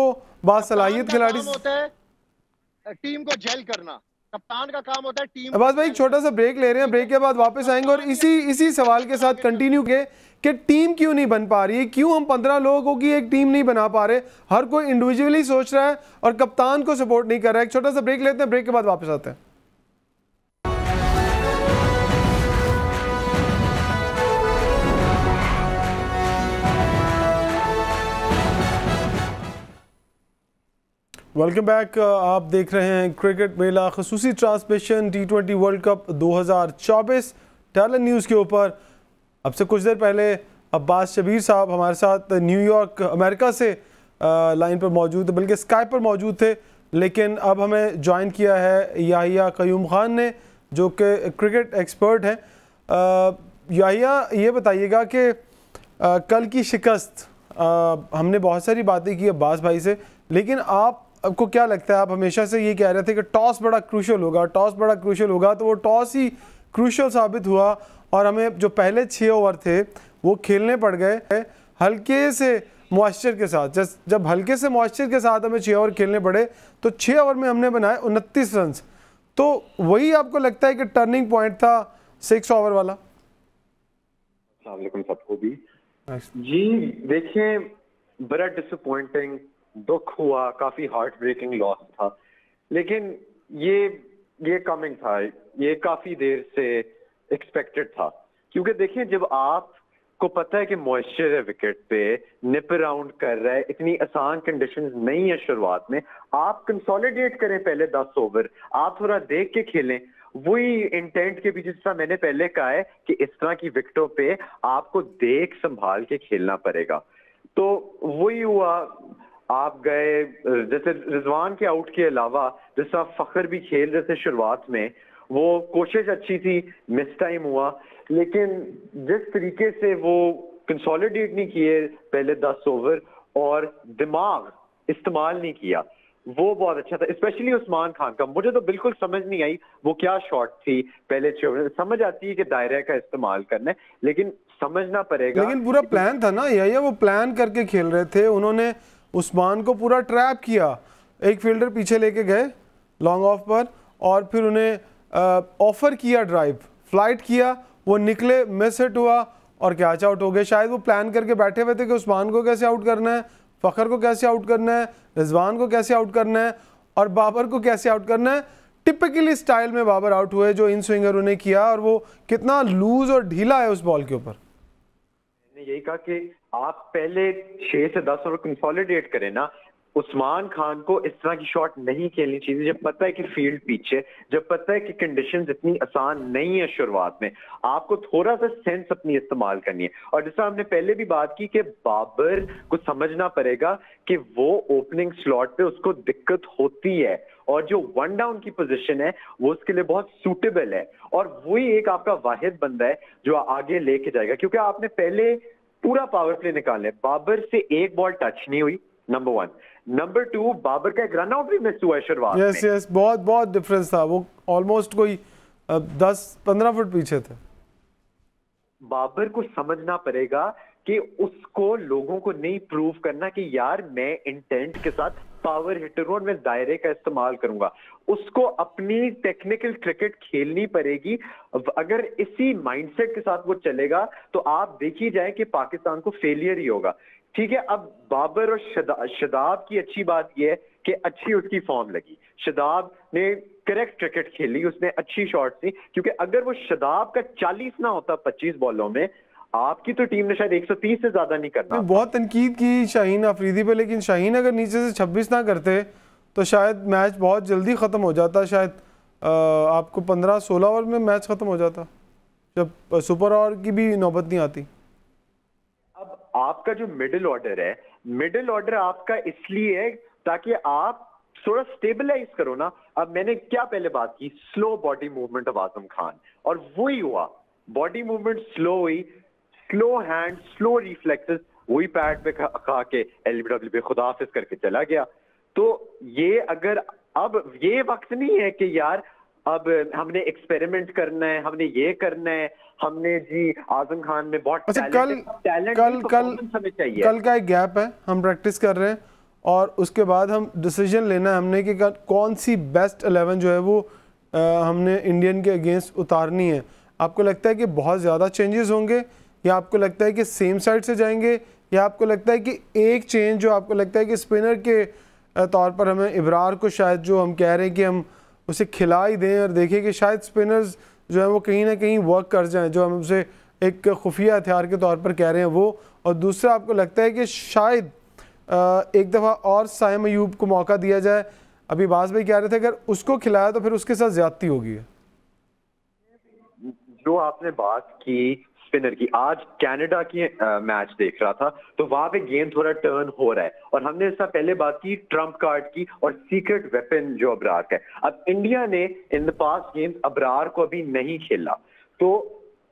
बासलाहियत खिलाड़ी। होता है टीम को जेल करना, कप्तान का काम होता है टीम। अब्बास भाई छोटा सा ब्रेक ले रहे हैं, ब्रेक के बाद वापस आएंगे और इसी सवाल के साथ कंटिन्यू के कि टीम क्यों नहीं बन पा रही है, क्यों हम 15 लोगों की एक टीम नहीं बना पा रहे, हर कोई इंडिविजुअली सोच रहा है और कप्तान को सपोर्ट नहीं कर रहा है। एक छोटा सा ब्रेक लेते हैं, ब्रेक के बाद वापस आते हैं। Welcome back. आप देख रहे हैं क्रिकेट मेला खसूसी transmission T20 world cup 2024 talent news के ऊपर। अब से कुछ देर पहले अब्बास शबीर साहब हमारे साथ न्यूयॉर्क अमेरिका से लाइन पर मौजूद थे, बल्कि स्काइप पर मौजूद थे, लेकिन अब हमें ज्वाइन किया है याहिया क़य्यूम खान ने, जो कि क्रिकेट एक्सपर्ट हैं। याहिया, ये बताइएगा कि कल की शिकस्त, हमने बहुत सारी बातें की अब्बास भाई से, लेकिन आपको क्या लगता है? आप हमेशा से ये कह रहे थे कि टॉस बड़ा क्रूशल होगा, टॉस बड़ा क्रूशल होगा, तो वो टॉस ही क्रूशल साबित हुआ और हमें जो पहले 6 ओवर थे वो खेलने पड़ गए हल्के से मॉइस्चर के साथ। जब हल्के से मॉइस्चर के साथ हमें 6 ओवर खेलने पड़े तो 6 ओवर में हमने बनाए 29 रन। तो वही आपको लगता है कि टर्निंग पॉइंट था 6 ओवर वाला? अस्सलाम वालेकुम सबको भी। जी देखिए, बड़ा डिसअपॉइंटिंग, दुख हुआ, काफी हार्ट ब्रेकिंग लॉस था, लेकिन ये कमिंग था, ये काफी देर से एक्सपेक्टेड था। क्योंकि देखिए, जब आपको पता है कि मॉइस्चर है विकेट पे, निप अराउंड कर रहा है, इतनी आसान कंडीशंस नहीं है शुरुआत में, आप कंसोलिडेट करें पहले 10 ओवर, आप थोड़ा देख के खेलें। वही इंटेंट के पीछे, जिस मैंने पहले कहा है कि इस तरह की विकेटों पे आपको देख संभाल के खेलना पड़ेगा। तो वही हुआ, आप गए, जैसे रिजवान के आउट के अलावा जिस तरह फखर भी खेल रहे थे शुरुआत में, वो कोशिश अच्छी थी, मिस टाइम हुआ, लेकिन जिस तरीके से वो कंसोलिडेट नहीं किए पहले 10 ओवर और दिमाग इस्तेमाल नहीं किया, वो बहुत अच्छा था। स्पेशली उस्मान खान का मुझे तो बिल्कुल समझ नहीं आई वो क्या शॉट थी पहले 6 ओवर। समझ आती है कि दायरे का इस्तेमाल करना है, लेकिन समझना पड़ेगा। लेकिन पूरा प्लान था ना, यही वो प्लान करके खेल रहे थे। उन्होंने उस्मान को पूरा ट्रैप किया, एक फील्डर पीछे लेके गए लॉन्ग ऑफ पर और फिर उन्हें ऑफर किया ड्राइव, फ्लाइट किया, वो निकले, मिस हिट हुआ और कैच आउट हो गए। शायद वो प्लान करके बैठे हुए थे कि उस्मान को कैसे आउट करना है, फखर को कैसे आउट करना है, रिजवान को कैसे आउट करना है और बाबर को कैसे आउट करना है। टिपिकली स्टाइल में बाबर आउट हुए, जो इन स्विंगर उन्हें किया, और वो कितना लूज और ढीला है उस बॉल के ऊपर। मैंने यही कहा कि आप पहले 6 से 10 ओवर कंसोलिडेट करें ना। उस्मान खान को इस तरह की शॉट नहीं खेलनी चाहिए जब पता है कि फील्ड पीछे, जब पता है कि कंडीशंस इतनी आसान नहीं है शुरुआत में। आपको थोड़ा सा सेंस अपनी इस्तेमाल करनी है। और जैसा हमने पहले भी बात की कि बाबर को समझना पड़ेगा कि वो ओपनिंग स्लॉट पे उसको दिक्कत होती है और जो 1 डाउन की पोजीशन है वो उसके लिए बहुत सूटेबल है, और वही एक आपका वाहिद बंदा है जो आगे लेके जाएगा। क्योंकि आपने पहले पूरा पावर प्ले निकालना है, बाबर से एक बॉल टच नहीं हुई, नंबर 1। नंबर 2, बाबर का एक रन आउट भी मिस हुआ है शुरुआत में। यस, बहुत डिफरेंस था, वो ऑलमोस्ट कोई 10-15 फुट पीछे थे। बाबर को समझना पड़ेगा कि उसको लोगों को नहीं प्रूव करना कि यार मैं इंटेंट के साथ पावर हिटर हूं और मैं दायरे का इस्तेमाल करूंगा। उसको अपनी टेक्निकल क्रिकेट खेलनी पड़ेगी। अगर इसी माइंडसेट के साथ वो चलेगा तो आप देखी जाए कि पाकिस्तान को फेलियर ही होगा। ठीक है, अब बाबर और शदाब की अच्छी बात यह है कि अच्छी उसकी फॉर्म लगी। शदाब ने करेक्ट क्रिकेट खेली, उसने अच्छी शॉट थी, क्योंकि अगर वो शदाब का 40 ना होता 25 बॉलों में, आपकी तो टीम ने शायद 130 से ज्यादा नहीं करना। बहुत तनकीद की शाहीन अफरीदी पे, लेकिन शाहीन अगर नीचे से 26 ना करते तो शायद मैच बहुत जल्दी ख़त्म हो जाता, शायद आपको 15-16 ओवर में मैच ख़त्म हो जाता जब सुपर ओवर की भी नौबत नहीं आती। अब आपका जो मिडिल ऑर्डर है, मिडिल ऑर्डर आपका इसलिए है ताकि आप थोड़ा स्टेबलाइज करो ना। अब मैंने क्या पहले बात की, slow body movement of Azam Khan, और वही हुआ, बॉडी मूवमेंट स्लो हुई, स्लो हैंड, स्लो रिफ्लेक्सेस, वही पैड पे खा के एलबीडब्ल्यू पे खुदा हाफिज करके चला गया। तो ये अगर अब ये वक्त नहीं है कि यार अब हमने एक्सपेरिमेंट करना है, हमने ये करना है, हमने जी आजम खान में बहुत अच्छा, टैलेंट हमें चाहिए। कल का एक गैप है, हम प्रैक्टिस कर रहे हैं और उसके बाद हम डिसीजन लेना है हमने कि कौन सी बेस्ट 11 जो है वो हमने इंडियन के अगेंस्ट उतारनी है। आपको लगता है कि बहुत ज़्यादा चेंजेस होंगे, या आपको लगता है कि सेम साइड से जाएंगे, या आपको लगता है कि एक चेंज जो आपको लगता है कि स्पिनर के तौर पर हमें इब्रार को शायद जो हम कह रहे हैं कि हम उसे खिला ही दें और देखें कि शायद स्पिनर्स जो है वो कहीं ना कहीं वर्क कर जाएं, जो हम उसे एक खुफिया हथियार के तौर पर कह रहे हैं वो। और दूसरा आपको लगता है कि शायद एक दफ़ा और साइम अयूब को मौका दिया जाए। अभी बाज भाई कह रहे थे अगर उसको खिलाया तो फिर उसके साथ ज्यादती होगी। जो आपने बात की स्पिनर की, आज कनाडा की मैच देख रहा था तो वहां पे गेम थोड़ा टर्न हो रहा है, और हमने इससे पहले बात की ट्रम्प कार्ड की और सीक्रेट वेपन जो अबरार का है। अब इंडिया ने in the past games Abrar को अभी नहीं खेला, तो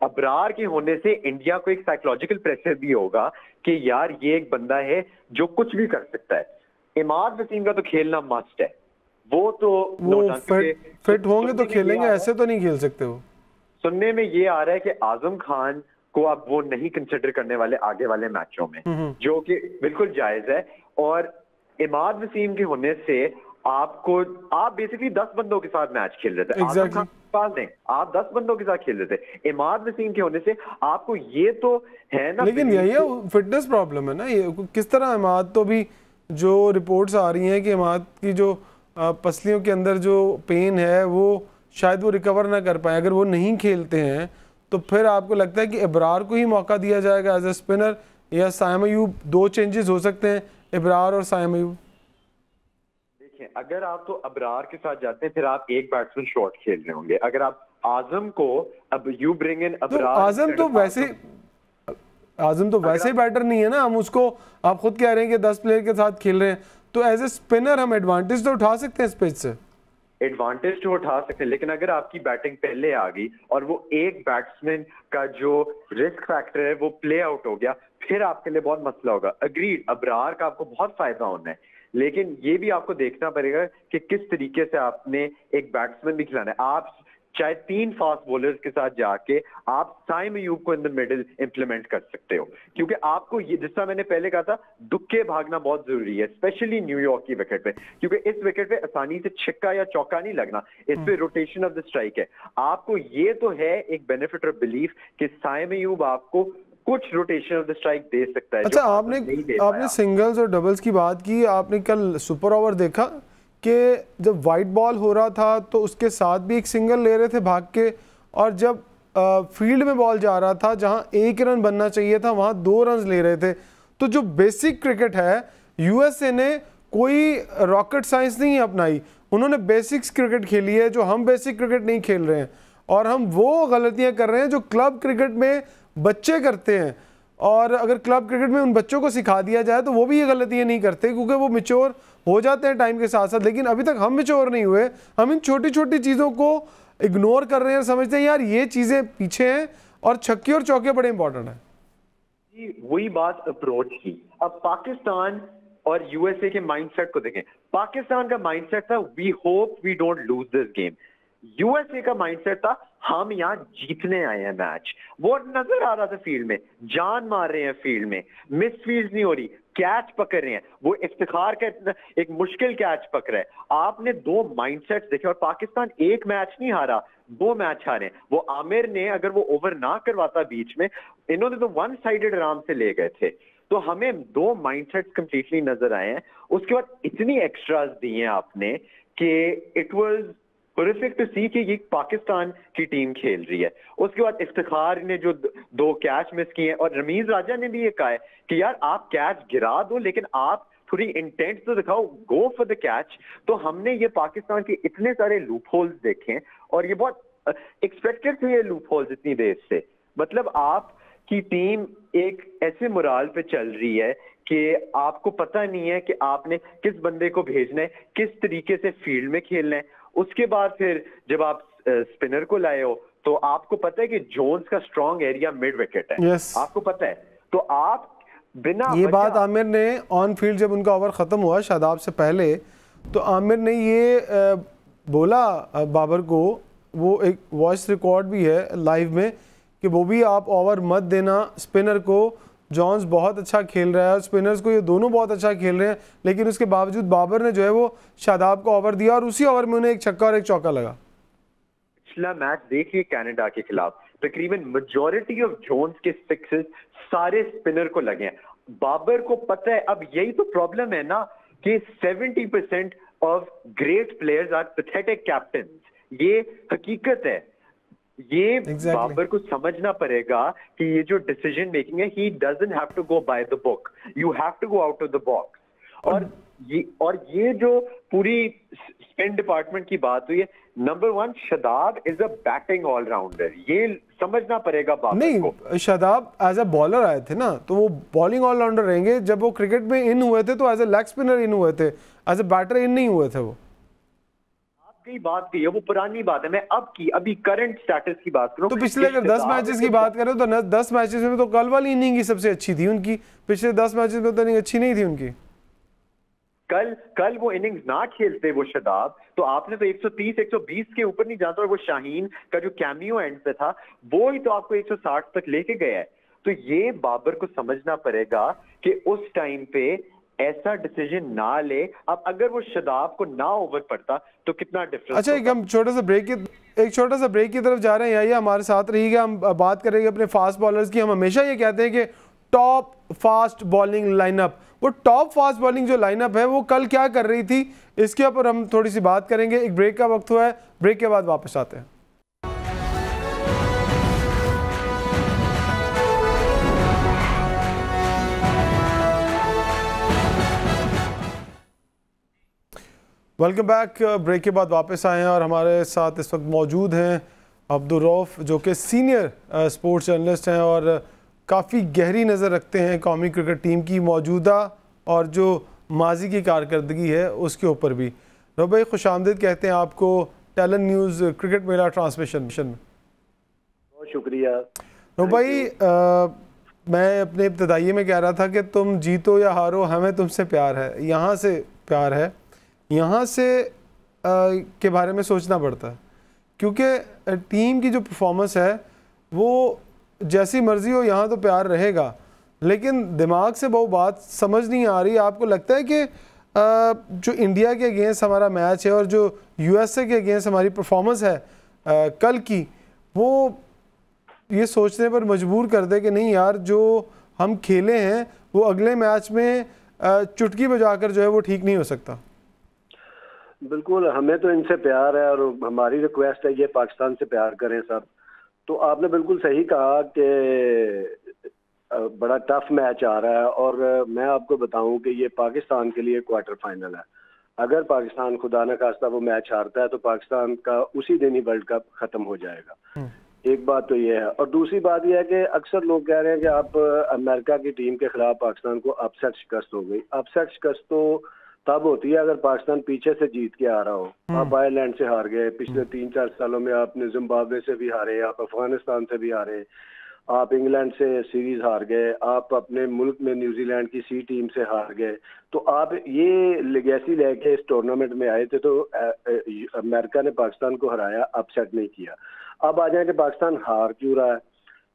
अबरार के होने से इंडिया को एक साइकोलॉजिकल प्रेशर भी होगा कि यार ये एक बंदा है जो कुछ भी कर सकता है। इमाद वसीम का तो खेलना मस्ट है, वो फिट होंगे तो खेलेंगे, ऐसे तो नहीं खेल सकते वो। सुनने में ये आ रहा है कि आजम खान को अब वो नहीं कंसिडर करने वाले आगे वाले मैचों में, जो कि बिल्कुल जायज है। और इमाद वसीम के होने से आप बेसिकली 10 बंदों के साथ मैच खेल रहे थे। आजम खान पास नहीं, आप 10 बंदों के साथ खेल रहे थे। इमाद वसीम के होने से आपको ये तो है ना, लेकिन यही फिटनेस प्रॉब्लम है ना, ये किस तरह इमाद तो भी जो रिपोर्ट्स आ रही हैं कि इमाद की जो पसलियों के अंदर जो पेन है वो शायद वो रिकवर ना कर पाए। अगर वो नहीं खेलते हैं तो फिर आपको लगता है कि इब्रार को ही मौका दिया जाएगा एज ए स्पिनर, या साइम अयूब? दो चेंजेस हो सकते हैं, इब्रार और साइम अयूब। देखिए, अगर आप तो अबरार के साथ जाते हैं फिर आप एक बैट्समैन शॉट खेल रहे होंगे। अगर आप आजम को अब यू ब्रिंग इन अबरार, आजम तो वैसे बैटर नहीं है ना, हम उसको, आप खुद कह रहे हैं कि 10 प्लेयर के साथ खेल रहे हैं, तो एज ए स्पिनर हम एडवांटेज तो उठा सकते हैं इस पिच से। एडवांटेज तो उठा सकते हैं, लेकिन अगर आपकी बैटिंग पहले आ गई और वो एक बैट्समैन का जो रिस्क फैक्टर है वो प्ले आउट हो गया, फिर आपके लिए बहुत मसला होगा। अग्रीड, अबरार का आपको बहुत फायदा होना है, लेकिन ये भी आपको देखना पड़ेगा कि किस तरीके से आपने एक बैट्समैन भी खिलाना है। आप चाहे 3 फास्ट बॉलर्स के साथ जाके आप साइम अयूब को इन द मिडिल इंप्लीमेंट कर सकते हो, क्योंकि आपको ये, जिसका मैंने पहले कहा था, दुक्के भागना बहुत जरूरी है, स्पेशली न्यूयॉर्क की विकेट पे, क्योंकि इस विकेट पे आसानी से छिक्का या चौका नहीं लगना, इस पे रोटेशन ऑफ द स्ट्राइक है। आपको ये तो है एक बेनिफिट ऑफ बिलीफ कि साइम अयूब आपको कुछ रोटेशन ऑफ द स्ट्राइक दे सकता है। अच्छा, आपने सिंगल्स और डबल्स की बात की, आपने कल सुपर ओवर देखा कि जब वाइट बॉल हो रहा था तो उसके साथ भी एक सिंगल ले रहे थे भाग के, और जब फील्ड में बॉल जा रहा था जहां 1 रन बनना चाहिए था वहां 2 रन ले रहे थे। तो जो बेसिक क्रिकेट है, यूएसए ने कोई रॉकेट साइंस नहीं अपनाई, उन्होंने बेसिक्स क्रिकेट खेली है जो हम बेसिक क्रिकेट नहीं खेल रहे हैं, और हम वो गलतियां कर रहे हैं जो क्लब क्रिकेट में बच्चे करते हैं। और अगर क्लब क्रिकेट में उन बच्चों को सिखा दिया जाए तो वो भी ये गलतियां नहीं करते, क्योंकि वो मैच्योर हो जाते हैं टाइम के साथ साथ। लेकिन अभी तक हम मैच्योर नहीं हुए, हम इन छोटी छोटी चीज़ों को इग्नोर कर रहे हैं और समझते हैं यार ये चीज़ें पीछे हैं और छक्के और चौके बड़े इंपॉर्टेंट हैं। वही बात अप्रोच की। अब पाकिस्तान और यूएसए के माइंडसेट को देखें। पाकिस्तान का माइंडसेट था we hope we don't lose this game, USA का माइंडसेट था हम यहाँ जीतने आए हैं मैच। वो नजर आ रहा था फील्ड में, जान मार रहे हैं फील्ड में, मिस फील्ड नहीं हो रही, कैच पकड़ रहे हैं, वो इफ्तिखार का एक मुश्किल कैच पकड़ा है। आपने 2 माइंडसेट्स देखे, और पाकिस्तान एक मैच नहीं हारा, 2 मैच हारे। वो आमिर ने अगर वो ओवर ना करवाता बीच में, इन्होंने तो 1 साइडेड आराम से ले गए थे। तो हमें 2 माइंडसेट्स कंप्लीटली नजर आए हैं। उसके बाद इतनी एक्स्ट्राज दिए हैं आपने कि it was horrific to see कि ये पाकिस्तान की टीम खेल रही है। उसके बाद इफ्तिखार ने जो 2 कैच मिस किए हैं, और रमीज राजा ने भी ये कहा है कि यार आप कैच गिरा दो लेकिन आप थोड़ी इंटेंट तो दिखाओ, गो फॉर द कैच। तो हमने ये पाकिस्तान के इतने सारे लूप होल्स देखे हैं, और ये बहुत एक्सपेक्टेड थे ये लूप होल्स इतनी देर से। मतलब आपकी टीम एक ऐसे मोराल पे चल रही है कि आपको पता नहीं है कि आपने किस बंदे को भेजना है, किस तरीके से फील्ड में खेलना है। उसके बाद फिर जब आप स्पिनर को लाए हो तो आपको पता है कि जोन्स का स्ट्रॉन्ग एरिया मिड विकेट है। yes. आपको पता है, तो आप बिना ये बात आमिर ने ऑन फील्ड जब उनका ओवर ख़त्म हुआ शादाब से पहले, तो आमिर ने ये बोला बाबर को, वो एक वॉइस रिकॉर्ड भी है लाइव में, कि वो भी आप ओवर मत देना स्पिनर को, जॉन्स बहुत अच्छा खेल रहा है, स्पिनर्स को ये दोनों बहुत अच्छा खेल रहे हैं, लेकिन उसके बावजूद बाबर ने जो है वो शादाब को ओवर दिया और उसी ओवर में उन्हें एक छक्का और एक चौका लगा। पिछला मैच देखिए कनाडा के खिलाफ, तकरीबन मेजॉरिटी ऑफ जोन्स के सिक्सेस सारे स्पिनर को लगे हैं। बाबर को पता है, अब यही तो प्रॉब्लम है ना कि 70% of great players are pathetic captains. ये हकीकत है, ये बाबर को समझना पड़ेगा कि ये जो डिसीजन मेकिंग है, he doesn't have to go by the book, you have to go out of the box. और ये जो पूरी स्पिन डिपार्टमेंट की बात हुई है, number 1 Shadab is a batting allrounder, ये समझना पड़ेगा बाबर नहीं को। शादाब एज अ बॉलर आए थे ना, तो वो बॉलिंग ऑलराउंडर रहेंगे। जब वो क्रिकेट में इन हुए थे तो एज ए लेग स्पिनर इन हुए थे, एज ए बैटर इन नहीं हुए थे। वो आपकी बात की है, वो पुरानी बात है। मैं अभी करंट स्टेटस की बात करूं तो पिछले अगर 10 मैचेस की बात करें तो 10 मैचेस में तो कल वाली इनिंग ही सबसे अच्छी थी उनकी, पिछले 10 मैचेस में तो इनिंग अच्छी नहीं थी उनकी। कल वो इनिंग्स ना खेलते वो शादाब, तो आपने तो 130 120 के ऊपर नहीं जाता, और वो शाहीन का जो कैमियो एंड पे था वो ही तो आपको 160 तक लेके गया है। तो ये बाबर को समझना पड़ेगा कि उस टाइम पे ऐसा डिसीजन ना ले। अब अगर वो शादाब को ना ओवर पड़ता तो कितना डिफरेंस। अच्छा, एक हम छोटा सा ब्रेक की तरफ जा रहे हैं, या हमारे साथ रहिएगा, हम बात करेंगे अपने फास्ट बॉलर्स की। हम हमेशा ये कहते हैं कि टॉप फास्ट बॉलिंग लाइनअप, वो टॉप फास्ट बॉलिंग जो लाइनअप है वो कल क्या कर रही थी, इसके ऊपर हम थोड़ी सी बात करेंगे। एक ब्रेक का वक्त हुआ है, ब्रेक के बाद वापस आते हैं। Welcome back. ब्रेक के बाद वापस आए हैं और हमारे साथ इस वक्त मौजूद हैं अब्दुल रऊफ, जो कि सीनियर स्पोर्ट्स जर्नलिस्ट हैं और काफ़ी गहरी नज़र रखते हैं कौमी क्रिकेट टीम की मौजूदा और जो माजी की कारकर्दगी है उसके ऊपर भी। रऊफ भाई, खुश आमदीद कहते हैं आपको टैलेंट न्यूज़ क्रिकेट मेला ट्रांसमिशन मिशन में। बहुत शुक्रिया रऊफ भाई, मैं अपने इब्तदाई में कह रहा था कि तुम जीतो या हारो, हमें तुमसे प्यार है, यहाँ से प्यार है, यहाँ से के बारे में सोचना पड़ता है, क्योंकि टीम की जो परफॉर्मेंस है वो जैसी मर्जी हो, यहाँ तो प्यार रहेगा, लेकिन दिमाग से वो बात समझ नहीं आ रही। आपको लगता है कि जो इंडिया के अगेंस्ट हमारा मैच है और जो यूएसए के अगेंस्ट हमारी परफॉर्मेंस है कल की, वो ये सोचने पर मजबूर कर दे कि नहीं यार, जो हम खेले हैं वो अगले मैच में चुटकी बजाकर जो है वो ठीक नहीं हो सकता। बिल्कुल, हमें तो इनसे प्यार है और हमारी रिक्वेस्ट है ये पाकिस्तान से प्यार करें सब। तो आपने बिल्कुल सही कहा कि बड़ा टफ मैच आ रहा है, और मैं आपको बताऊं कि ये पाकिस्तान के लिए क्वार्टर फाइनल है। अगर पाकिस्तान खुदा न खास्ता वो मैच हारता है तो पाकिस्तान का उसी दिन ही वर्ल्ड कप खत्म हो जाएगा। एक बात तो ये है, और दूसरी बात यह है कि अक्सर लोग कह रहे हैं कि आप अमेरिका की टीम के खिलाफ पाकिस्तान को अपसेट शिकस्त हो गई। अपसेट शिकस्त तो तब होती है अगर पाकिस्तान पीछे से जीत के आ रहा हो। आप आयरलैंड से हार गए, पिछले 3-4 सालों में आपने जिम्बाब्वे से भी हारे, आप अफगानिस्तान से भी हारे, आप इंग्लैंड से सीरीज हार गए, आप अपने मुल्क में न्यूजीलैंड की सी टीम से हार गए। तो आप ये लेगेसी लेके इस टूर्नामेंट में आए थे, तो अमेरिका ने पाकिस्तान को हराया, अपसेट नहीं किया। अब आ जाए कि पाकिस्तान हार क्यों रहा है।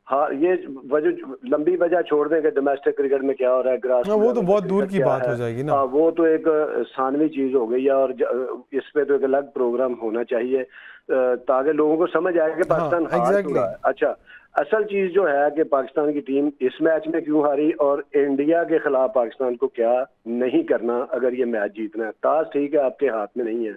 हाँ, ये वजह लंबी वजह छोड़ दें कि डोमेस्टिक क्रिकेट में क्या हो रहा है, ग्रास वो तो बहुत दूर की बात हो जाएगी ना। वो तो एक सानवी चीज हो गई है, और इस पे तो एक अलग प्रोग्राम होना चाहिए ताकि लोगों को समझ आए कि पाकिस्तान हार क्यों रहा है। अच्छा, असल चीज जो है कि पाकिस्तान की टीम इस मैच में क्यों हारी, और इंडिया के खिलाफ पाकिस्तान को क्या नहीं करना अगर ये मैच जीतना है। ताश ठीक है आपके हाथ में नहीं है,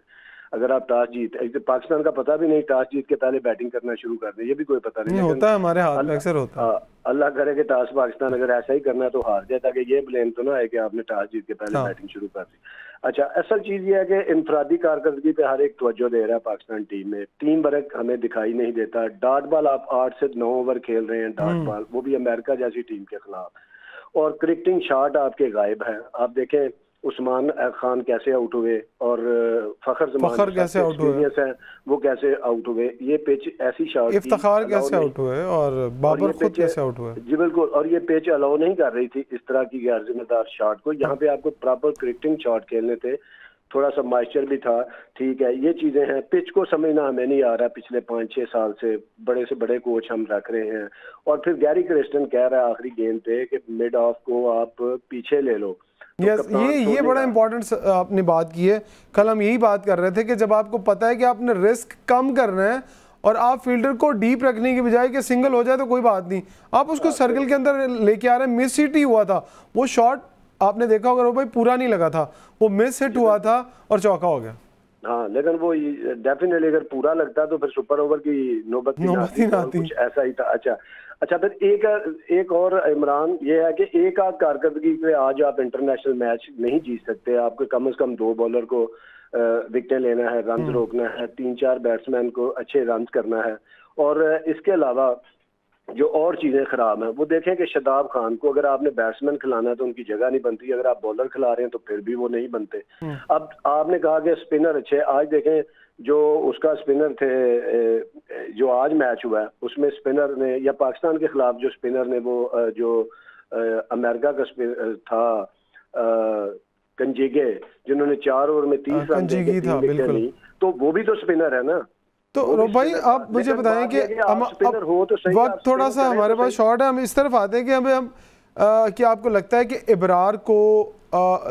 अगर आप टॉस जीत, पाकिस्तान का पता भी नहीं टॉस जीत के पहले बैटिंग करना शुरू कर दे, ये भी कोई पता नहीं होता है हमारे हाथ में, अक्सर होता है। अल्लाह करे कि टॉस पाकिस्तान अगर ऐसा ही करना है तो हार जाए, ताकि ये ब्लेम तो ना है कि आपने टॉस जीत के पहले बैटिंग शुरू कर दी। अच्छा, असल चीज ये है कि इनफरादी कारकर्दगी पे हर एक तवज्जो दे रहा है पाकिस्तान टीम में। टीम वर्क हमें दिखाई नहीं देता। डॉट बॉल आप 8 से 9 ओवर खेल रहे हैं, डॉट बॉल, वो भी अमेरिका जैसी टीम के खिलाफ, और क्रिकेटिंग शॉट आपके गायब हैं। आप देखें उस्मान खान कैसे आउट हुए और फखर जमान कैसे आउट हुए हैं, वो कैसे आउट हुए। ये पिच ऐसी शॉट, इफ्तिखार कैसे आउट हुए और बाबर खुद कैसे आउट हुए। जी बिल्कुल, और ये पिच अलाउ नहीं कर रही थी इस तरह की गैर जिम्मेदार शॉट को। यहाँ पे आपको प्रॉपर क्रिकेटिंग शॉट खेलने थे, थोड़ा सा मॉइस्चर भी था, ठीक है, ये चीजें हैं। पिच को समझना हमें नहीं आ रहा, पिछले 5-6 साल से बड़े कोच हम रख रहे हैं। और फिर गैरी क्रिस्टन कह रहा है आखिरी गेंद पे कि मिड ऑफ को आप पीछे ले लो। तो ये बड़ा इंपॉर्टेंट आपने बात की है। कल हम यही बात कर रहे थे कि जब आपको पता है कि आपने रिस्क कम करना है और आप फील्डर को डीप रखने की बजाय कि सिंगल हो जाए तो कोई बात नहीं, आप उसको सर्कल के अंदर लेके आ रहे हैं। मिस हिट ही हुआ था वो शॉट, आपने देखा होगा भाई, पूरा नहीं लगा था, वो मिस हिट हुआ था और चौका हो गया। हाँ, लेकिन वो डेफिनेटली अगर पूरा लगता तो फिर सुपर ओवर की नौबत ही ना आती, कुछ ऐसा ही था। अच्छा, फिर एक और इमरान, ये है कि एक आध कारकर्दगी पे आज आप इंटरनेशनल मैच नहीं जीत सकते। आपको कम से कम 2 बॉलर को विकेटें लेना है, रन रोकना है, 3-4 बैट्समैन को अच्छे रन करना है। और इसके अलावा जो और चीजें खराब हैं वो देखें कि शादाब खान को अगर आपने बैट्समैन खिलाना है तो उनकी जगह नहीं बनती, अगर आप बॉलर खिला रहे हैं तो फिर भी वो नहीं बनते। अब आपने कहा कि स्पिनर अच्छे, आज देखें जो उसका स्पिनर थे जो आज मैच हुआ है उसमें स्पिनर ने, या पाकिस्तान के खिलाफ जो स्पिनर ने, वो जो अमेरिका का स्पिनर था कंजीगे, जिन्होंने 4 ओवर में 30 रन दिए, तो वो भी तो स्पिनर है ना। तो भाई आप मुझे बताएं कि वक्त थोड़ा सा हमारे पास शॉर्ट है, हम इस तरफ आते हैं कि हम क्या आपको लगता है कि इब्रार को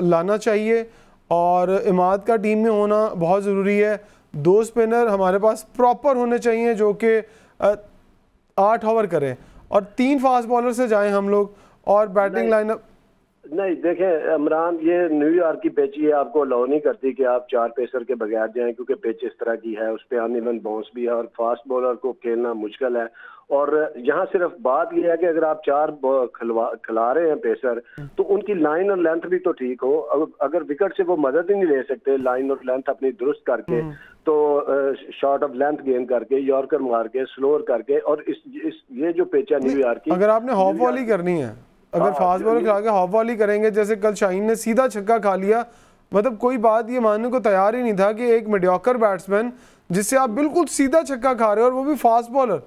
लाना चाहिए और इमाद का टीम में होना बहुत ज़रूरी है। 2 स्पिनर हमारे पास प्रॉपर होने चाहिए जो कि 8 ओवर करें और 3 फास्ट बॉलर से जाएं हम लोग, और बैटिंग लाइनअप नहीं। देखें इमरान, ये न्यूयॉर्क की पिच ये आपको अलाउ नहीं करती कि आप 4 पेसर के बगैर जाएं, क्योंकि पिच इस तरह की है, उस पर अनइवन बाउंस भी है और फास्ट बॉलर को खेलना मुश्किल है। और यहाँ सिर्फ बात यह है कि अगर आप 4 खिला रहे हैं पेसर तो उनकी लाइन और लेंथ भी तो ठीक हो। अगर विकेट से वो मदद ही नहीं ले सकते लाइन और लेंथ अपनी दुरुस्त करके, तो शॉर्ट ऑफ लेंथ गेंद करके, यॉर्कर मार के, स्लोअर करके, और ये जो पिच है न्यूयॉर्क की, अगर आपने हॉफ वॉली करनी है, अगर फास्ट बॉलर खिला के हॉफ वॉली करेंगे, जैसे कल शाहीन ने सीधा छक्का खा लिया, मतलब कोई बात ये मानने को तैयार ही नहीं था कि एक मीडियोकर बैट्समैन जिससे आप बिल्कुल सीधा छक्का खा रहे हो और वो भी फास्ट बॉलर।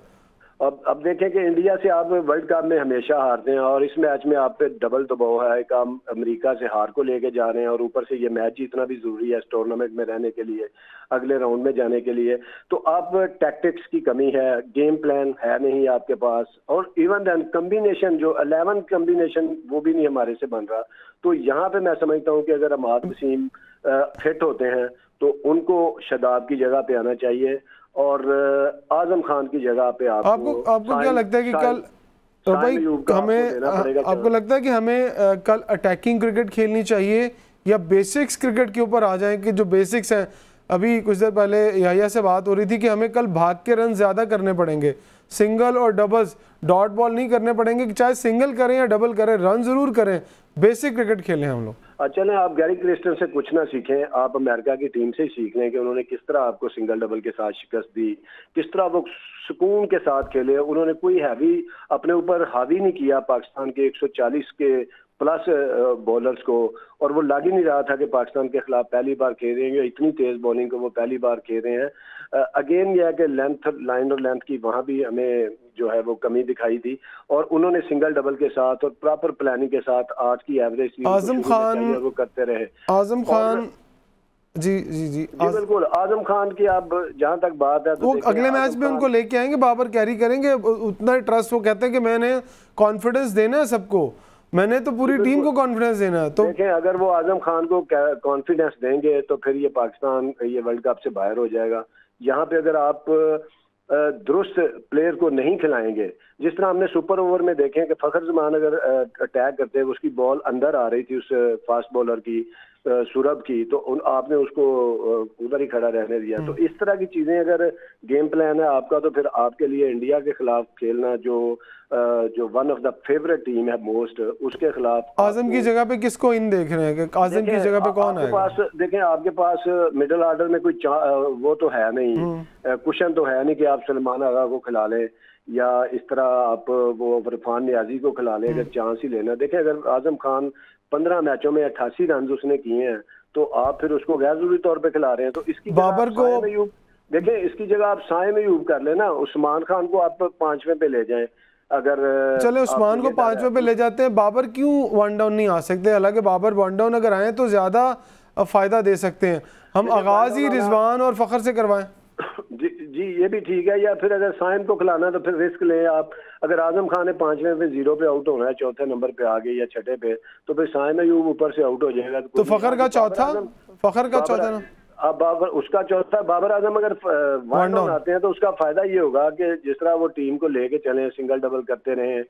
अब देखें कि इंडिया से आप वर्ल्ड कप में हमेशा हारते हैं और इस मैच में आप पे डबल दबाव है कि हम अमेरिका से हार को लेके जा रहे हैं और ऊपर से ये मैच जीतना भी जरूरी है इस टूर्नामेंट में रहने के लिए, अगले राउंड में जाने के लिए। तो आप टैक्टिक्स की कमी है, गेम प्लान है नहीं आपके पास, और इवन देन कम्बिनेशन जो 11 कम्बिनेशन वो भी नहीं हमारे से बन रहा। तो यहाँ पे मैं समझता हूँ कि अगर अमाद वसीम फिट होते हैं तो उनको शादाब की जगह पे आना चाहिए और आजम खान की जगह पे आपको क्या लगता है कि कल भाई हमें, आपको लगता है कि हमें कल अटैकिंग क्रिकेट खेलनी चाहिए या बेसिक्स क्रिकेट के ऊपर आ जाएं कि जो बेसिक्स हैं? अभी कुछ देर पहले याहिया से बात हो रही थी कि हमें कल भाग के रन ज़्यादा करने पड़ेंगे, सिंगल और डबल्स, डॉट बॉल नहीं करने पड़ेंगे, चाहे सिंगल करें या डबल करें, रन ज़रूर करें, बेसिक क्रिकेट खेलें हम लोग। चलें, आप गैरी क्रिस्टन से कुछ ना सीखें, आप अमेरिका की टीम से ही सीख लें कि उन्होंने किस तरह आपको सिंगल डबल के साथ शिकस्त दी, किस तरह वो सुकून के साथ खेले। उन्होंने कोई हैवी अपने ऊपर हावी नहीं किया पाकिस्तान के 140 के प्लस बॉलर्स को, और वो लग ही नहीं रहा था कि पाकिस्तान के खिलाफ पहली बार खेल रहे हैं, इतनी तेज बॉलिंग को वो पहली बार खेल रहे हैं। अगेन यह है कि लेंथ, लाइन और लेंथ की वहाँ भी हमें जो है वो कमी दिखाई दी, और उन्होंने सिंगल डबल के साथ और प्रॉपर प्लानिंग के साथ आज की एवरेज आजम खान वो करते रहे। आजम खान जी बिल्कुल, आजम खान की अब जहाँ तक बात है तो वो अगले मैच में उनको लेके आएंगे, बाबर कैरी करेंगे, उतना ट्रस्ट, वो कहते हैं कि मैंने कॉन्फिडेंस देना है सबको, मैंने तो पूरी टीम को कॉन्फिडेंस देना है। तो देखें, अगर वो आजम खान को कॉन्फिडेंस देंगे तो फिर ये पाकिस्तान ये वर्ल्ड कप से बाहर हो जाएगा। यहाँ पे अगर आप दुरुस्त प्लेयर को नहीं खिलाएंगे, जिस तरह हमने सुपर ओवर में देखें कि फखर जमान अगर अटैक करते हैं, उसकी बॉल अंदर आ रही थी उस फास्ट बॉलर की, सूरभ की, तो आपने उसको उधर ही खड़ा रहने दिया। तो इस तरह की चीजें अगर गेम प्लान है आपका, तो फिर आपके लिए इंडिया के खिलाफ खेलना, जो one of the favourite team है मोस्ट, उसके खिलाफ आजम की जगह पे किसको इन देख रहे हैं कि आजम की जगह पे कौन आएगा? देखें आपके पास मिडिल ऑर्डर में कोई वो तो है नहीं, कुशन तो है नहीं कि आप सलमान आगा को खिला लें या इस तरह आप वो इरफान नियाजी को खिला लें अगर चांस ही लेना। देखें अगर आजम खान 15 मैचों में 88 रन उसने किए हैं, तो आप फिर उसको गैर जरूरी तौर पे खिला रहे हैं। तो इसकी बाबर को देखें, इसकी जगह आप साए में यूब कर लेना, उस्मान खान को आप 5वें पे ले जाएं। अगर चले उस्मान को 5वें पे ले जाते हैं, बाबर क्यों वन डाउन नहीं आ सकते? हालांकि बाबर वन डाउन अगर आए तो ज्यादा फायदा दे सकते हैं। हम आगाज ही रिजवान और फखर से करवाएं। जी ये भी ठीक है, या फिर अगर साइम को खिलाना तो फिर रिस्क लें आप। अगर आजम खान ने 5वें पे 0 पे आउट होना है, 4थे नंबर पे आ गए या 6ठे पे, तो फिर साइम अयूब ऊपर से आउट हो जाएगा। तो फखर का चौथा ना अब बाबर उसका चौथा, बाबर आजम अगर वन डाउन आते हैं तो उसका फायदा ये होगा कि जिस तरह वो टीम को लेके चले, सिंगल डबल करते रहे,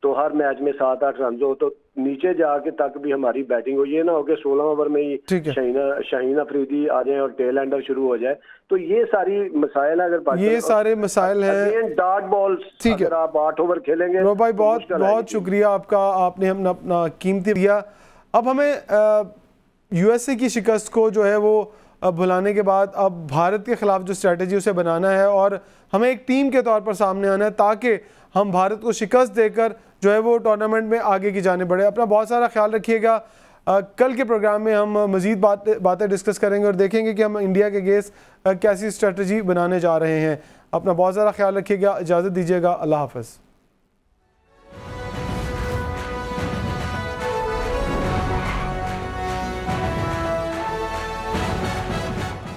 तो हर मैच में 7-8 रन हो, तो नीचे जाके तक भी हमारी बैटिंग हो। ये ना हो कि 16 ओवर में ही शाहीन अफरीदी आ जाए और टेल एंडर शुरू हो जाए। तो ये सारी मसाइल अगर ये सारे मसाइल हैं, डॉट बॉल्स, ठीक है, आप 8 ओवर खेलेंगे। रो भाई बहुत बहुत शुक्रिया आपका, आपने हम अपना कीमती दिया। अब हमें यूएसए की शिकस्त को जो है वो भुलाने के बाद अब भारत के खिलाफ जो स्ट्रेटजी उसे बनाना है और हमें एक टीम के तौर पर सामने आना है ताकि हम भारत को शिकस्त देकर जो है वो टूर्नामेंट में आगे की जाने बढ़े। अपना बहुत सारा ख्याल रखिएगा। कल के प्रोग्राम में हम मज़ीद बातें डिस्कस करेंगे और देखेंगे कि हम इंडिया के अगेंस्ट कैसी स्ट्रेटजी बनाने जा रहे हैं। अपना बहुत सारा ख्याल रखिएगा, इजाज़त दीजिएगा, अल्लाह हाफ़िज़।